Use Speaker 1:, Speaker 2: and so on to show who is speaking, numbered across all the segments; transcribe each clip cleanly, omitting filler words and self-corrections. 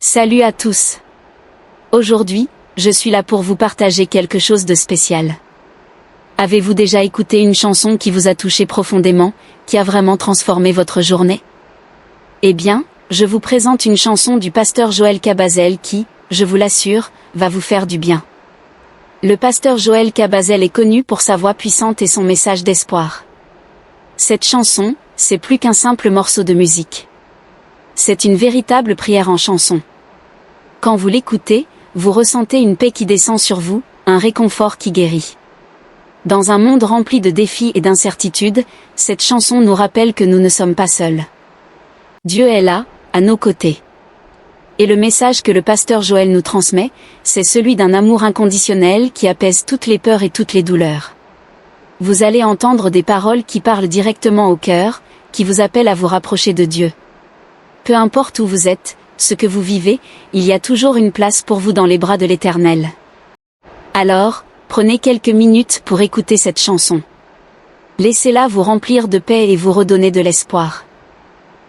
Speaker 1: Salut à tous. Aujourd'hui, je suis là pour vous partager quelque chose de spécial. Avez-vous déjà écouté une chanson qui vous a touché profondément, qui a vraiment transformé votre journée? Eh bien, je vous présente une chanson du pasteur Joël Cabazel qui, je vous l'assure, va vous faire du bien. Le pasteur Joël Cabazel est connu pour sa voix puissante et son message d'espoir. Cette chanson, c'est plus qu'un simple morceau de musique. C'est une véritable prière en chanson. Quand vous l'écoutez, vous ressentez une paix qui descend sur vous, un réconfort qui guérit. Dans un monde rempli de défis et d'incertitudes, cette chanson nous rappelle que nous ne sommes pas seuls. Dieu est là, à nos côtés. Et le message que le pasteur Joël nous transmet, c'est celui d'un amour inconditionnel qui apaise toutes les peurs et toutes les douleurs. Vous allez entendre des paroles qui parlent directement au cœur, qui vous appellent à vous rapprocher de Dieu. Peu importe où vous êtes, ce que vous vivez, il y a toujours une place pour vous dans les bras de l'Éternel. Alors, prenez quelques minutes pour écouter cette chanson. Laissez-la vous remplir de paix et vous redonner de l'espoir.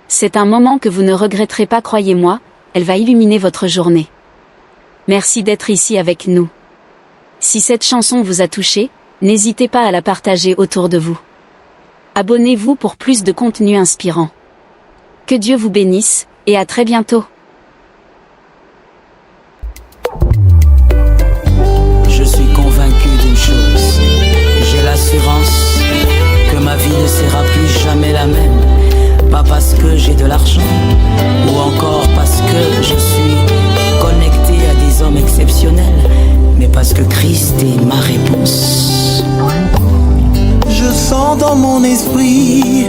Speaker 1: C'est un moment que vous ne regretterez pas, croyez-moi, elle va illuminer votre journée. Merci d'être ici avec nous. Si cette chanson vous a touché, n'hésitez pas à la partager autour de vous. Abonnez-vous pour plus de contenu inspirant. Que Dieu vous bénisse, et à très bientôt.
Speaker 2: Je suis convaincu d'une chose, j'ai l'assurance que ma vie ne sera plus jamais la même. Pas parce que j'ai de l'argent, ou encore parce que je suis connecté à des hommes exceptionnels, mais parce que Christ est ma réponse.
Speaker 3: Je sens dans mon esprit,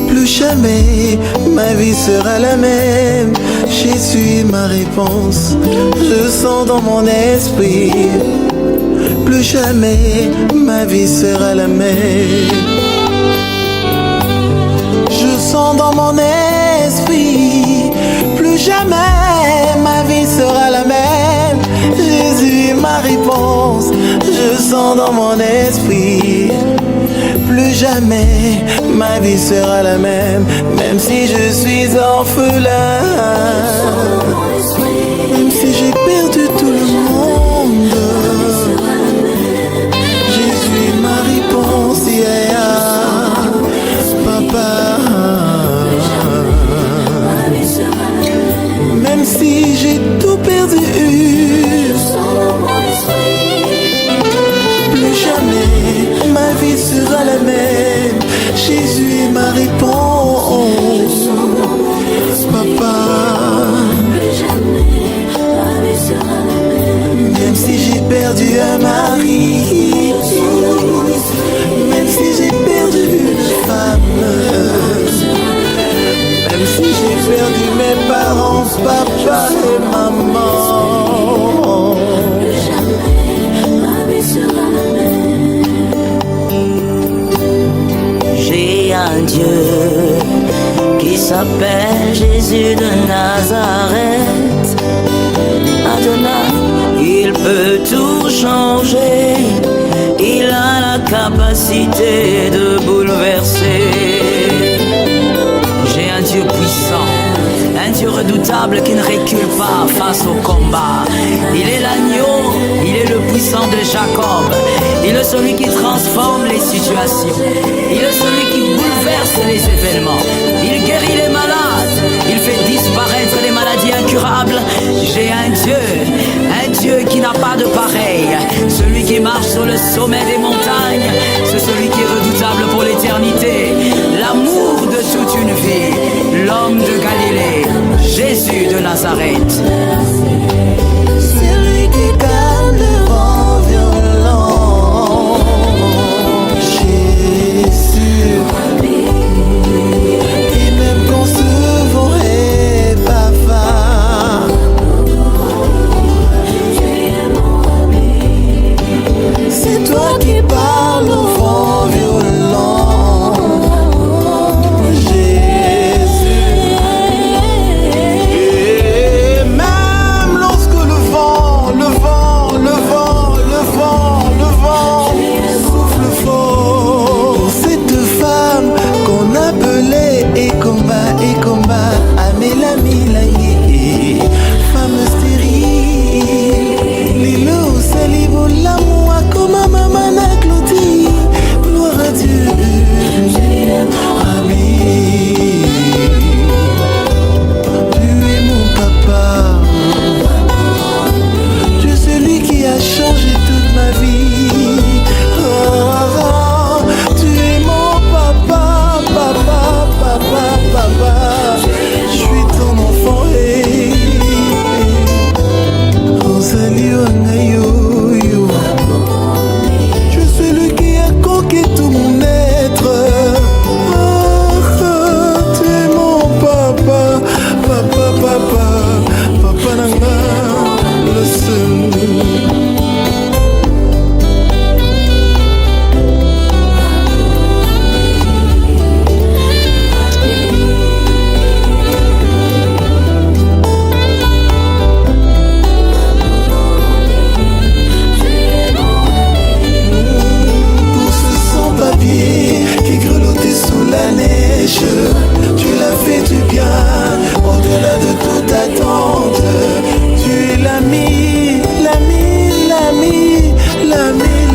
Speaker 3: plus jamais ma vie sera la même. Jésus est ma réponse. Je sens dans mon esprit, plus jamais ma vie sera la même. Je sens dans mon esprit, plus jamais ma vie sera la même. Jésus est ma réponse. Je sens dans mon esprit, plus jamais ma vie sera la même. Même si je suis orphelin, même si j'ai perdu tout le monde, Jésus est ma réponse, yeah, papa. Même si j'ai tout perdu, plus jamais ma vie sera la même. Jésus est ma réponse, papa. Même si j'ai perdu un mari, même si j'ai perdu une femme, même si j'ai perdu mes parents, papa et maman,
Speaker 2: J'ai un Dieu qui s'appelle Jésus de Nazareth. Adonai, il peut tout changer. Il a la capacité de bouleverser. J'ai un Dieu puissant, un Dieu redoutable qui ne recule pas face au combat. Il est l'agneau, il est le puissant de Jacob. Il est celui qui transforme les situations. Il est celui qui bouleverse les événements. Il guérit les malades. Il fait disparaître les maladies incurables. J'ai un Dieu qui n'a pas de pareil. Celui qui marche sur le sommet des montagnes. C'est celui qui est redoutable pour l'éternité. L'amour de toute une vie. L'homme de Galilée. Jésus de Nazareth.
Speaker 3: celui qui calme le vent violent. Jésus, et même quand ce vent est bavard, c'est toi qui parles au vent violent. Jésus, et même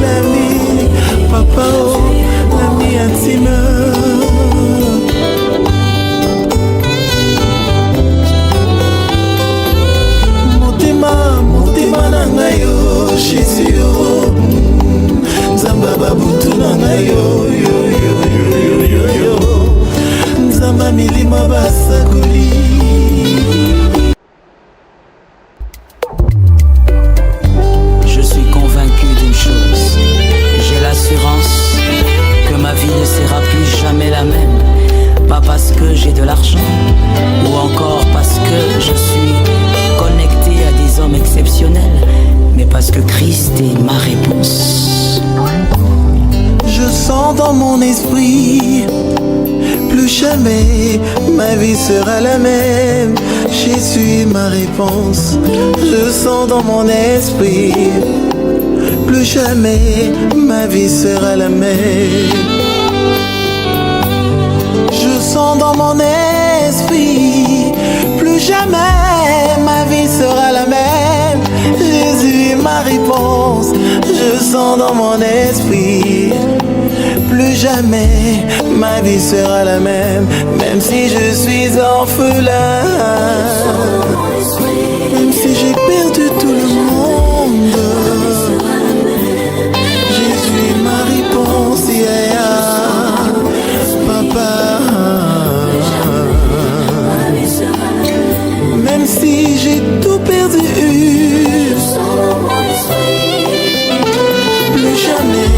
Speaker 3: l'ami, papa, oh, l'ami intime. Motema na ngai yo, Jésus yo, Nzamba babutu na ngai yo, Nzamba milima basakoli.
Speaker 2: Je suis convaincu d'une chose, j'ai l'assurance que ma vie ne sera plus jamais la même. Pas parce que j'ai de l'argent, ou encore parce que je suis connecté à des hommes exceptionnels, mais parce que Christ est ma réponse.
Speaker 3: Je sens dans mon esprit, plus jamais ma vie sera la même. Jésus est ma réponse. Je sens dans mon esprit, plus jamais ma vie sera la même. Je sens dans mon esprit, plus jamais ma vie sera la même. Jésus est ma réponse. Je sens dans mon esprit, plus jamais ma vie sera la même. Même si je suis orphelin, même si j'ai perdu tout le monde, Jésus est ma réponse, yeah, papa. Même si j'ai tout perdu, plus jamais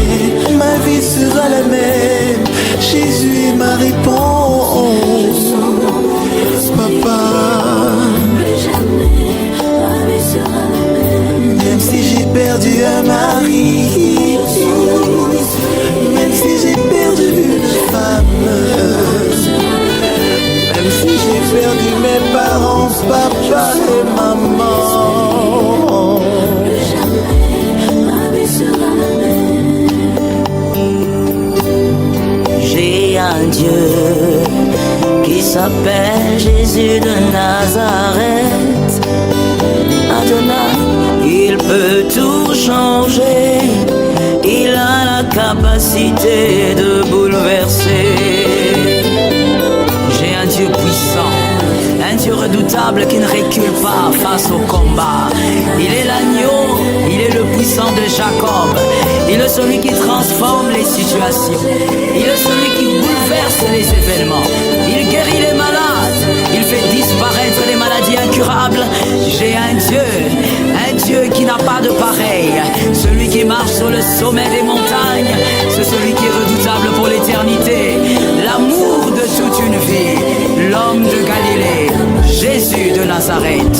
Speaker 3: ma vie sera la même. Jésus est ma réponse, papa. Même si j'ai perdu un mari, même si j'ai perdu une femme, même si j'ai perdu mes parents, papa et maman,
Speaker 2: j'ai un Dieu qui s'appelle Jésus de Nazareth. Adonai, il peut tout changer. Il a la capacité de bouleverser. J'ai un Dieu puissant, un Dieu redoutable qui ne recule pas face au combat. Il est l'agneau, il est le puissant de Jacob. Il est celui qui transforme les situations. Il est celui qui bouleverse les événements. Il guérit les malades. Il fait disparaître les maladies incurables. J'ai un Dieu qui n'a pas de pareil. Celui qui marche sur le sommet des montagnes. C'est celui qui est redoutable pour l'éternité. L'amour de toute une vie. L'homme de Galilée, Jésus de Nazareth.